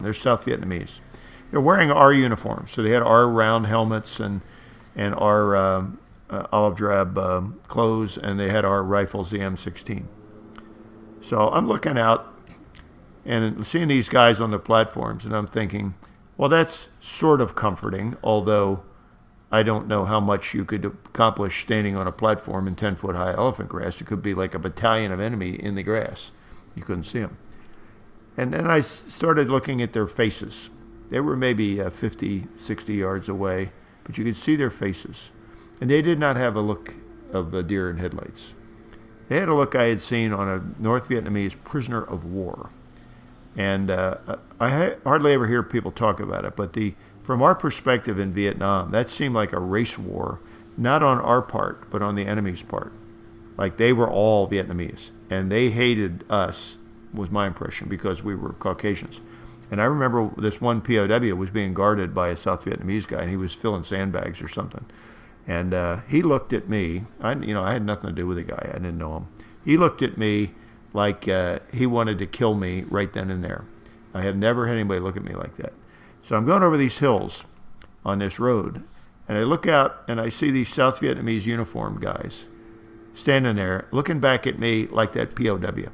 They're South Vietnamese. They're wearing our uniforms, so they had our round helmets and our olive drab clothes, and they had our rifles, the M16. So I'm looking out and seeing these guys on the platforms, and I'm thinking, well, that's sort of comforting, although I don't know how much you could accomplish standing on a platform in 10-foot high elephant grass. It could be like a battalion of enemy in the grass. You couldn't see them. And then I started looking at their faces. They were maybe 50, 60 yards away, but you could see their faces. And they did not have a look of a deer in headlights. They had a look I had seen on a North Vietnamese prisoner of war. And I hardly ever hear people talk about it, but from our perspective in Vietnam, that seemed like a race war, not on our part, but on the enemy's part. Like they were all Vietnamese, and they hated us, was my impression, because we were Caucasians. And I remember this one POW was being guarded by a South Vietnamese guy, and he was filling sandbags or something. And he looked at me. I had nothing to do with the guy. I didn't know him. He looked at me like he wanted to kill me right then and there. I have never had anybody look at me like that. So I'm going over these hills on this road, and I look out, and I see these South Vietnamese uniformed guys standing there looking back at me like that POW.